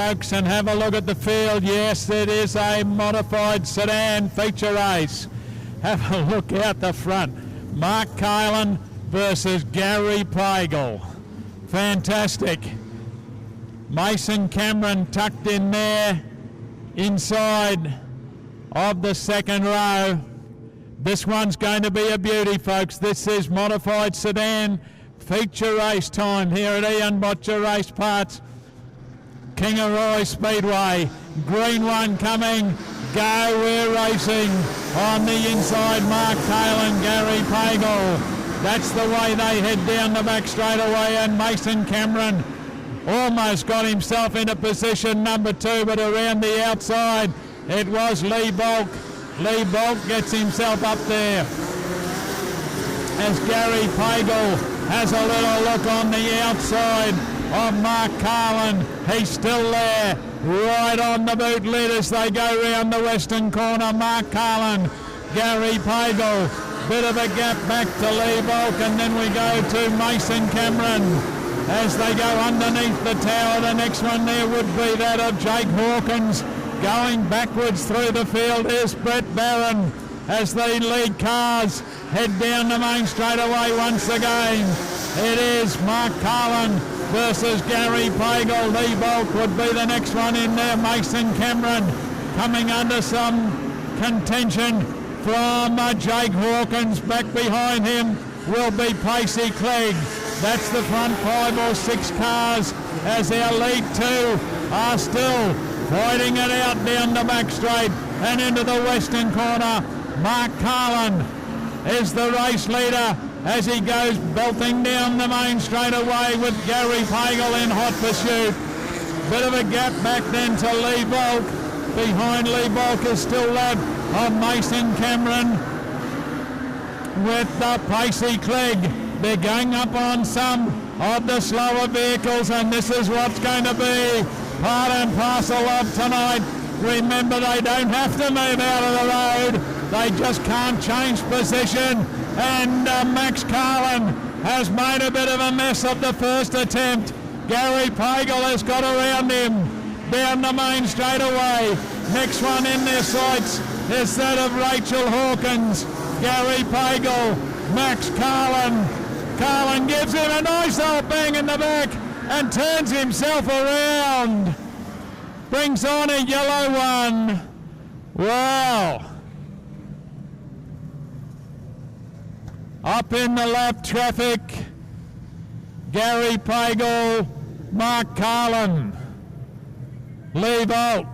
folks, and have a look at the field. Yes, it is a modified sedan feature race. Have a look out the front. Mark Kylan versus Gary Pagel. Fantastic. Mason Cameron tucked in there inside of the second row. This one's going to be a beauty, folks. This is modified sedan feature race time here at Ian Botcher Race Parts, Kingaroy Speedway. Green one coming. Go, we're racing. On the inside, Mark Kylan, Gary Pagel. That's the way they head down the back straight away, and Mason Cameron almost got himself into position number 2, but around the outside it was Lee Bulk. Lee Bulk gets himself up there as Gary Pagel has a little look on the outside of Mark Carlin. He's still there, right on the boot lid as they go round the western corner. Mark Carlin, Gary Pagel, bit of a gap back to Lee Bulk, and then we go to Mason Cameron as they go underneath the tower. The next one there would be that of Jake Hawkins. Going backwards through the field is Brett Barron as the lead cars head down the main straightaway once again. It is Mark Carlin versus Gary Pagel. Lee Bulk would be the next one in there. Mason Cameron coming under some contention from Jake Hawkins. Back behind him will be Pacey Clegg. That's the front 5 or 6 cars as our lead 2 are still fighting it out down the back straight and into the western corner. Mark Carlin is the race leader as he goes belting down the main straightaway with Gary Pagel in hot pursuit. Bit of a gap back then to Lee Bulk. Behind Lee Bulk is still that of Mason Cameron with Pacey Clegg. They're going up on some of the slower vehicles, and this is what's going to be part and parcel of tonight. Remember, they don't have to move out of the road. They just can't change position. And Max Carlin has made a bit of a mess of the first attempt. Gary Pagel has got around him down the main straightaway. Next one in their sights is that of Rachel Hawkins. Gary Pagel, Max Carlin. Carlin gives him a nice old bang in the back and turns himself around. Brings on a yellow one. Wow. Up in the lap traffic, Gary Pagel, Mark Carlin, Lee Bulk.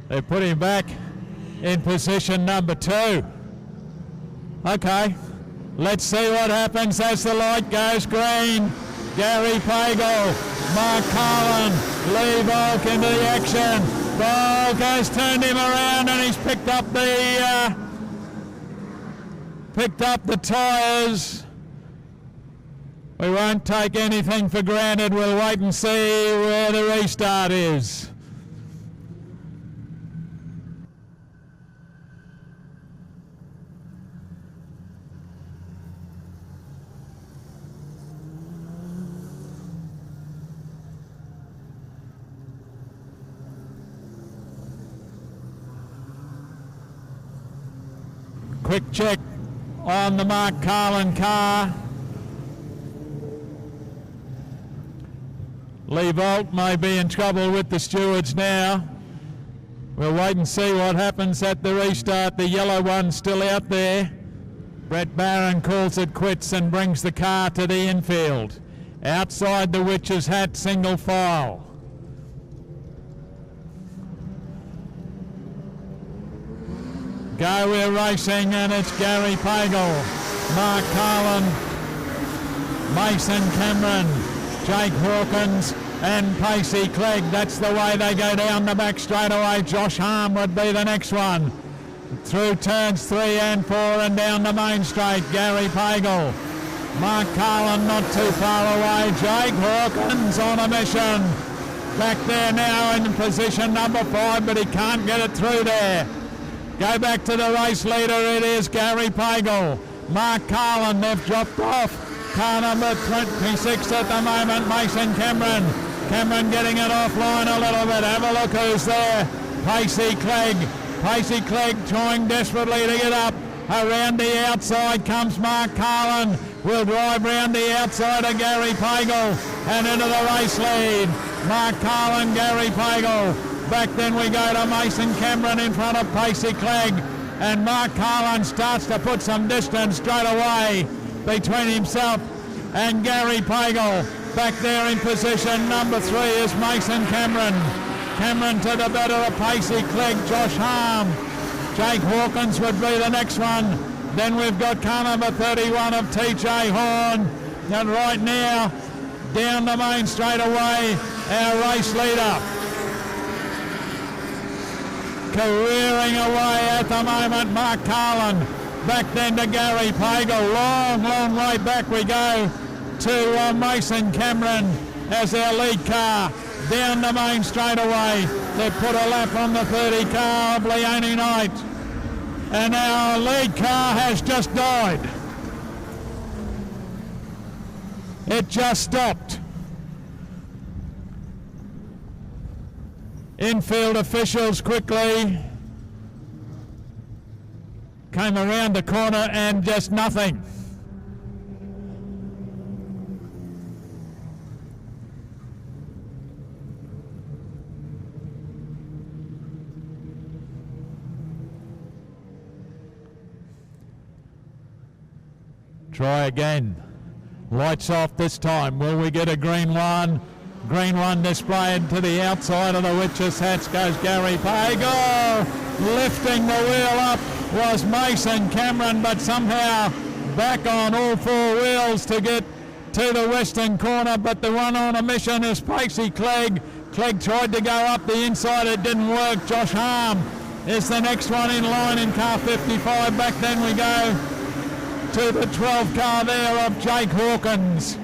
They put him back in position number 2. Okay, let's see what happens as the light goes green. Gary Pagel, Mark Carlin, Lee Bulk into the action. Bulk has turned him around and he's picked up the tyres. We won't take anything for granted. We'll wait and see where the restart is. Quick check on the Mark Carlin car. Lee Bulk may be in trouble with the stewards now. We'll wait and see what happens at the restart. The yellow one's still out there. Brett Barron calls it quits and brings the car to the infield. Outside the Witch's Hat, single file. Go, we're racing, and it's Gary Pagel, Mark Carlin, Mason Cameron, Jake Hawkins and Pacey Clegg. That's the way they go down the back straightaway. Josh Harm would be the next one. Through turns 3 and 4 and down the main straight. Gary Pagel, Mark Carlin not too far away. Jake Hawkins on a mission. Back there now in position number 5, but he can't get it through there. Go back to the race leader. It is Gary Pagel. Mark Carlin, they've dropped off. Car number 26 at the moment, Mason Cameron. Cameron getting it offline a little bit. Have a look who's there. Pacey Clegg. Pacey Clegg trying desperately to get up. Around the outside comes Mark Carlin. Will drive round the outside of Gary Pagel and into the race lead. Mark Carlin, Gary Pagel. Back then we go to Mason Cameron in front of Pacey Clegg. And Mark Carlin starts to put some distance straight away between himself and Gary Pagel. Back there in position number 3 is Mason Cameron. Cameron to the better of Pacey Clegg, Josh Harm. Jake Hawkins would be the next one. Then we've got car number 31 of TJ Horn. And right now, down the main straight away, our race leader. Careering away at the moment, Mark Carlin. Back then to Gary Pagel. Long, long way back we go to Mason Cameron as our lead car. Down the main straight away. They put a lap on the 30 car of Leone Knight. And our lead car has just died. It just stopped. Infield officials quickly came around the corner and just nothing. Try again. Lights off this time. Will we get a green one? Green one displayed to the outside of the witches' hats goes Gary Pagel. Lifting the wheel up was Mason Cameron, but somehow back on all 4 wheels to get to the western corner. But the one on a mission is Pacey Clegg. Clegg tried to go up the inside. It didn't work. Josh Harm is the next one in line in car 55. Back then we go to the 12 car there of Jake Hawkins.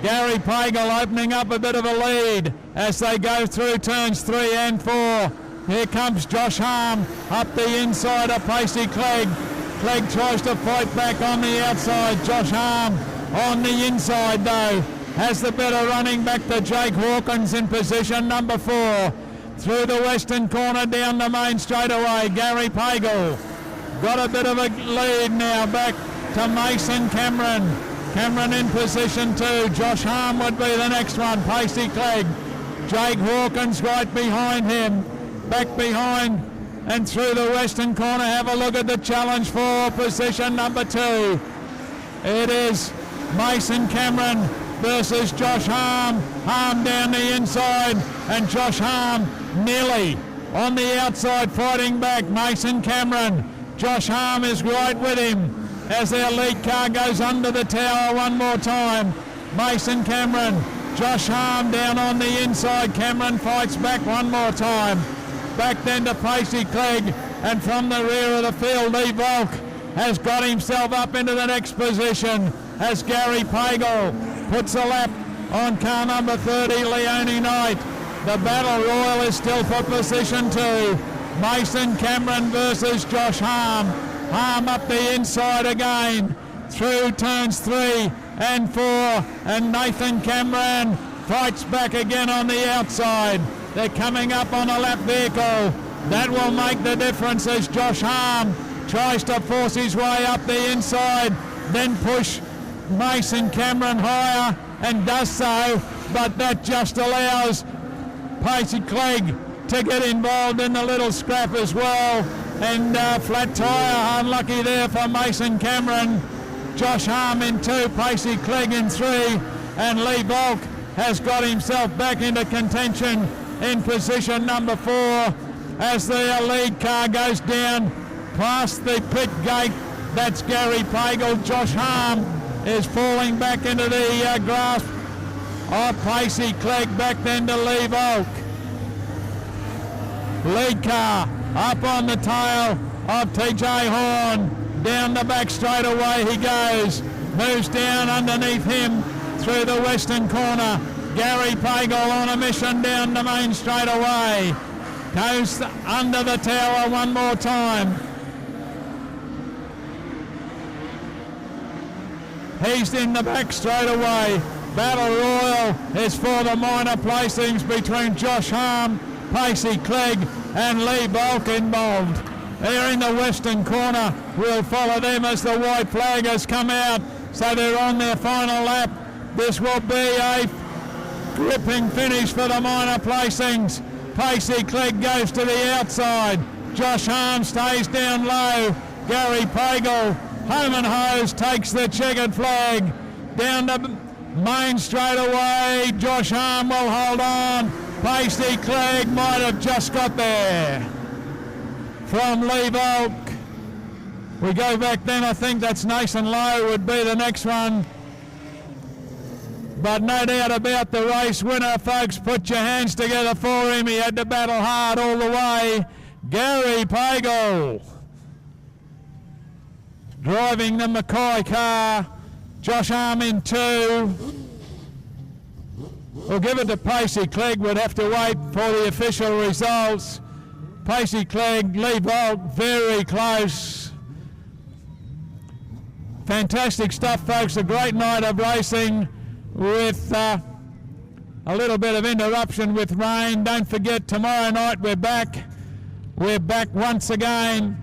Gary Pagel opening up a bit of a lead as they go through turns 3 and 4. Here comes Josh Harm up the inside of Pacey Clegg. Clegg tries to fight back on the outside. Josh Harm on the inside though has the better running. Back to Jake Hawkins in position number 4. Through the western corner down the main straightaway. Gary Pagel got a bit of a lead now back to Mason Cameron. Cameron in position 2. Josh Harm would be the next one. Pacey Clegg. Jake Hawkins right behind him. Back behind and through the western corner. Have a look at the challenge for position number 2. It is Mason Cameron versus Josh Harm. Harm down the inside and Josh Harm nearly on the outside fighting back. Mason Cameron. Josh Harm is right with him as their lead car goes under the tower one more time. Mason Cameron, Josh Harm down on the inside. Cameron fights back one more time. Back then to Pacey Clegg, and from the rear of the field, Lee Volk has got himself up into the next position as Gary Pagel puts a lap on car number 30, Leone Knight. The battle royal is still for position 2. Mason Cameron versus Josh Harm. Harm up the inside again through turns 3 and 4, and Nathan Cameron fights back again on the outside. They're coming up on a lap vehicle. That will make the difference as Josh Harm tries to force his way up the inside, then push Mason Cameron higher and does so, but that just allows Pacey Clegg to get involved in the little scrap as well. And flat tyre, unlucky there for Mason Cameron. Josh Harm in 2, Pacey Clegg in 3, and Lee Volk has got himself back into contention in position number 4 as the lead car goes down past the pit gate. That's Gary Pagel. Josh Harm is falling back into the grasp of Pacey Clegg. Back then to Lee Volk. Lead car up on the tail of TJ Horn. Down the back straight away he goes. Moves down underneath him through the western corner. Gary Pagel on a mission down the main straightaway. Goes under the tower one more time. He's in the back straight away. Battle Royal is for the minor placings between Josh Harm, Pacey Clegg and Lee Bulk involved. They're in the western corner. We'll follow them as the white flag has come out. So they're on their final lap. This will be a gripping finish for the minor placings. Pacey Clegg goes to the outside. Josh Harm stays down low. Gary Pagel, home and hose, takes the checkered flag. Down the main straightaway, Josh Harm will hold on. Pacey Clegg might have just got there. From Lee Volk, we go back then, I think that's Nathan Lowe would be the next one. But no doubt about the race winner, folks. Put your hands together for him. He had to battle hard all the way. Gary Pagel driving the McCoy car. Josh Harm in 2. We'll give it to Pacey Clegg. We'd have to wait for the official results. Pacey Clegg, Lee Bolt, very close. Fantastic stuff, folks. A great night of racing with a little bit of interruption with rain. Don't forget, tomorrow night we're back. We're back once again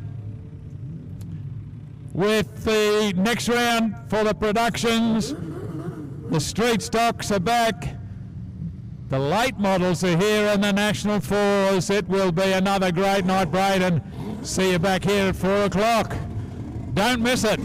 with the next round for the productions. The street stocks are back. The late models are here and the National Fours. It will be another great night, Braden. See you back here at 4 o'clock. Don't miss it.